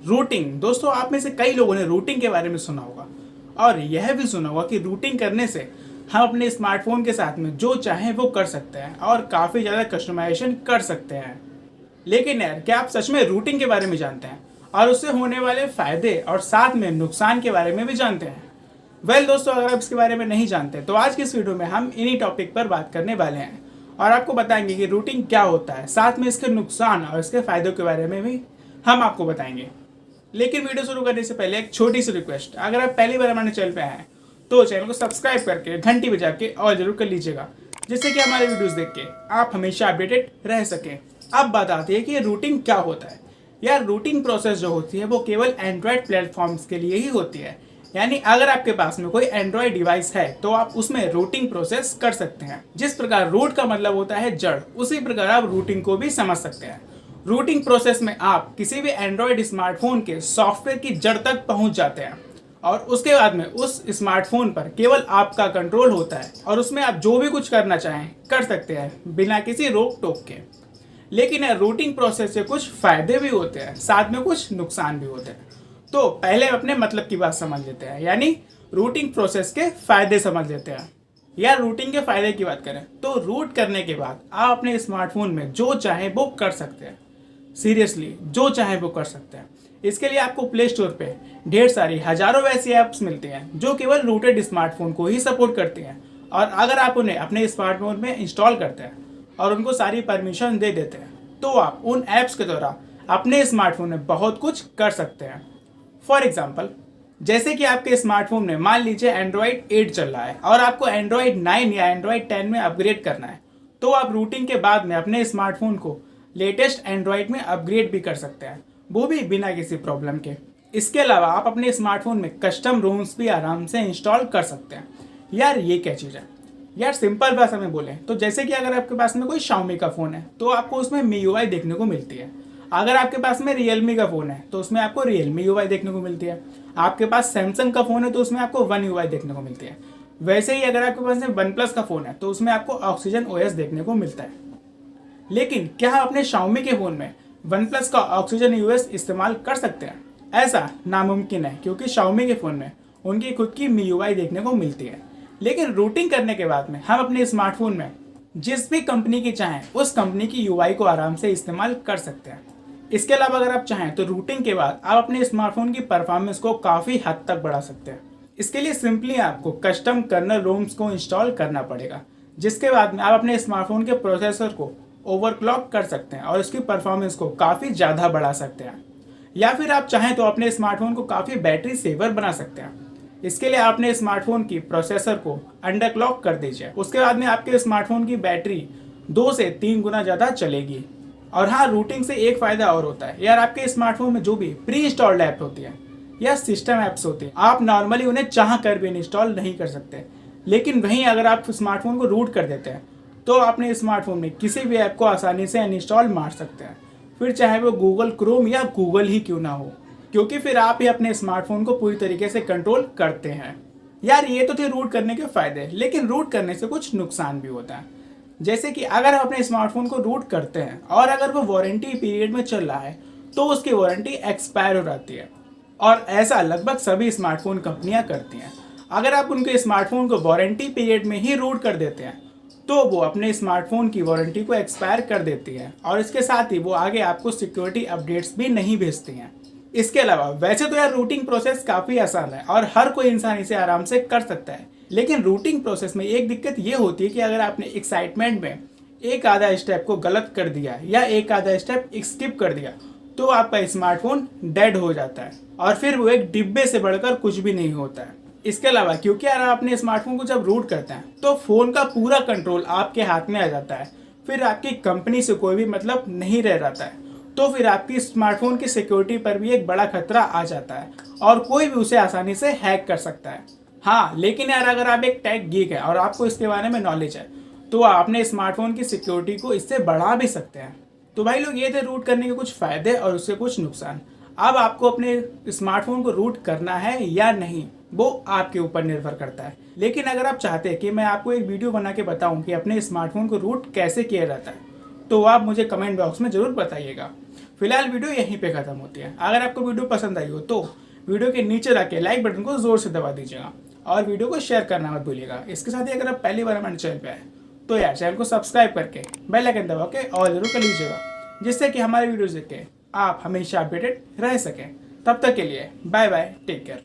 Routing. दोस्तों, आप में से कई लोगों ने रूटिंग के बारे में सुना होगा और यह भी सुना होगा कि रूटिंग करने से हम अपने स्मार्टफोन के साथ में जो चाहें वो कर सकते हैं और काफ़ी ज़्यादा कस्टमाइजेशन कर सकते हैं। लेकिन यार, क्या आप सच में रूटिंग के बारे में जानते हैं और उससे होने वाले फ़ायदे और साथ में नुकसान के बारे में भी जानते हैं? दोस्तों, अगर आप इसके बारे में नहीं जानते तो आज की इस वीडियो में हम इन्हीं टॉपिक पर बात करने वाले हैं और आपको बताएंगे कि रूटिंग क्या होता है, साथ में इसके नुकसान और इसके फायदों के बारे में भी हम आपको बताएंगे। लेकिन वीडियो शुरू करने से पहले एक छोटी सी रिक्वेस्ट, अगर आप पहली बार हमारे चैनल पे आए हैं तो चैनल को सब्सक्राइब करके घंटी बजा के और जरूर कर लीजिएगा, जिससे कि हमारे वीडियोस देख के आप हमेशा अपडेटेड रह सकें। अब बात आती है कि ये रूटिंग क्या होता है। यार, रूटिंग प्रोसेस जो होती है वो केवल एंड्रॉयड प्लेटफॉर्म्स के लिए ही होती है। यानी अगर आपके पास में कोई एंड्रॉयड डिवाइस है तो आप उसमें रूटिंग प्रोसेस कर सकते हैं। जिस प्रकार रूट का मतलब होता है जड़, उसी प्रकार आप रूटिंग को भी समझ सकते हैं। रूटिंग प्रोसेस में आप किसी भी एंड्रॉयड स्मार्टफोन के सॉफ्टवेयर की जड़ तक पहुंच जाते हैं और उसके बाद में उस स्मार्टफोन पर केवल आपका कंट्रोल होता है और उसमें आप जो भी कुछ करना चाहें कर सकते हैं बिना किसी रोक टोक के। लेकिन रूटिंग प्रोसेस से कुछ फायदे भी होते हैं, साथ में कुछ नुकसान भी होते हैं। तो पहले अपने मतलब की बात समझ लेते हैं, यानी रूटिंग प्रोसेस के फायदे समझ लेते हैं। या रूटिंग के फायदे की बात करें तो रूट करने के बाद आप अपने स्मार्टफोन में जो चाहे वो कर सकते हैं। सीरियसली, जो चाहे वो कर सकते हैं। इसके लिए आपको प्ले स्टोर पे ढेर सारी हजारों वैसी ऐप्स मिलती हैं जो केवल रूटेड स्मार्टफोन को ही सपोर्ट करती हैं। और अगर आप उन्हें अपने स्मार्टफोन में इंस्टॉल करते हैं और उनको सारी परमिशन दे देते हैं तो आप उन ऐप्स के द्वारा अपने स्मार्टफोन में बहुत कुछ कर सकते हैं। फॉर एग्जाम्पल, जैसे कि आपके स्मार्टफोन में मान लीजिए एंड्रॉयड 8 चल रहा है और आपको एंड्रॉयड 9 या एंड्रॉयड 10 में अपग्रेड करना है, तो आप रूटिंग के बाद में अपने स्मार्टफोन को लेटेस्ट एंड्रॉयड में अपग्रेड भी कर सकते हैं, वो भी बिना किसी प्रॉब्लम के। इसके अलावा आप अपने स्मार्टफोन में कस्टम रोम्स भी आराम से इंस्टॉल कर सकते हैं। यार, ये क्या चीज़ है? यार, सिंपल भाषा में बोलें तो जैसे कि अगर आपके पास में कोई Xiaomi का फ़ोन है तो आपको उसमें MIUI देखने को मिलती है। अगर आपके पास में Realme का फ़ोन है तो उसमें आपको Realme UI देखने को मिलती है। आपके पास Samsung का फ़ोन है तो उसमें आपको One UI देखने को मिलती है। वैसे ही अगर आपके पास में OnePlus का फ़ोन है तो उसमें आपको Oxygen OS देखने को मिलता है। लेकिन क्या आप अपने Xiaomi के फ़ोन में OnePlus का Oxygen OS इस्तेमाल कर सकते हैं? ऐसा नामुमकिन है, क्योंकि Xiaomi के फ़ोन में उनकी खुद की MIUI देखने को मिलती है। लेकिन रूटिंग करने के बाद में हम अपने स्मार्टफोन में जिस भी कंपनी की चाहें उस कंपनी की UI को आराम से इस्तेमाल कर सकते हैं। इसके अलावा अगर आप चाहें तो रूटिंग के बाद आप अपने स्मार्टफोन की परफॉर्मेंस को काफ़ी हद तक बढ़ा सकते हैं। इसके लिए सिंपली आपको कस्टम कर्नल रोम्स को इंस्टॉल करना पड़ेगा, जिसके बाद में आप अपने स्मार्टफोन के प्रोसेसर को ओवरक्लॉक कर सकते हैं और इसकी परफॉर्मेंस को काफ़ी ज़्यादा बढ़ा सकते हैं। या फिर आप चाहें तो अपने स्मार्टफोन को काफ़ी बैटरी सेवर बना सकते हैं। इसके लिए आप अपने स्मार्टफोन की प्रोसेसर को अंडरक्लॉक कर दीजिए। उसके बाद में आपके स्मार्टफोन की बैटरी 2 से 3 गुना ज़्यादा चलेगी। और हाँ, रूटिंग से एक फ़ायदा और होता है। यार, आपके स्मार्टफोन में जो भी प्री इंस्टॉल्ड ऐप होती है या सिस्टम ऐप्स होती है, आप नॉर्मली उन्हें चाह कर भी इंस्टॉल नहीं कर सकते। लेकिन वहीं अगर आप स्मार्टफोन को रूट कर देते हैं तो अपने स्मार्टफोन में किसी भी ऐप को आसानी से अनइंस्टॉल मार सकते हैं, फिर चाहे वो गूगल क्रोम या गूगल ही क्यों ना हो, क्योंकि फिर आप ही अपने स्मार्टफोन को पूरी तरीके से कंट्रोल करते हैं। यार, ये तो थे रूट करने के फायदे, लेकिन रूट करने से कुछ नुकसान भी होता है। जैसे कि अगर आप अपने स्मार्टफोन को रूट करते हैं और अगर वो वारंटी पीरियड में चल रहा है तो उसकी वारंटी एक्सपायर हो जाती है, और ऐसा लगभग सभी स्मार्टफोन कंपनियां करती हैं। अगर आप उनके स्मार्टफोन को वारंटी पीरियड में ही रूट कर देते हैं तो वो अपने स्मार्टफोन की वारंटी को एक्सपायर कर देती है और इसके साथ ही वो आगे आपको सिक्योरिटी अपडेट्स भी नहीं भेजती हैं। इसके अलावा वैसे तो यार रूटिंग प्रोसेस काफ़ी आसान है और हर कोई इंसान इसे आराम से कर सकता है, लेकिन रूटिंग प्रोसेस में एक दिक्कत ये होती है कि अगर आपने एक्साइटमेंट में एक आधा स्टेप को गलत कर दिया या एक आधा स्टेप स्किप कर दिया तो आपका स्मार्टफोन डेड हो जाता है और फिर वो एक डिब्बे से बढ़कर कुछ भी नहीं होता है। इसके अलावा क्योंकि यार आप अपने स्मार्टफोन को जब रूट करते हैं तो फ़ोन का पूरा कंट्रोल आपके हाथ में आ जाता है, फिर आपकी कंपनी से कोई भी मतलब नहीं रह जाता है, तो फिर आपकी स्मार्टफोन की सिक्योरिटी पर भी एक बड़ा खतरा आ जाता है और कोई भी उसे आसानी से हैक कर सकता है। हाँ, लेकिन यार अगर आप एक टेक गीक है और आपको इसके बारे में नॉलेज है तो आप अपने स्मार्टफोन की सिक्योरिटी को इससे बढ़ा भी सकते हैं। तो भाई लोग, ये थे रूट करने के कुछ फ़ायदे और उससे कुछ नुकसान। अब आपको अपने स्मार्टफोन को रूट करना है या नहीं वो आपके ऊपर निर्भर करता है। लेकिन अगर आप चाहते हैं कि मैं आपको एक वीडियो बना के बताऊं कि अपने स्मार्टफोन को रूट कैसे किया जाता है तो आप मुझे कमेंट बॉक्स में ज़रूर बताइएगा। फिलहाल वीडियो यहीं पे खत्म होती है। अगर आपको वीडियो पसंद आई हो तो वीडियो के नीचे जाके लाइक बटन को जोर से दबा दीजिएगा और वीडियो को शेयर करना मत भूलिएगा। इसके साथ ही अगर आप पहली बार हमारे चैनल पे आए तो यार चैनल को सब्सक्राइब करके बेल आइकन दबा के और जरूर कर लीजिएगा, जिससे कि हमारे वीडियोस देख के आप हमेशा अपडेटेड रह सकें। तब तक के लिए बाय बाय, टेक केयर।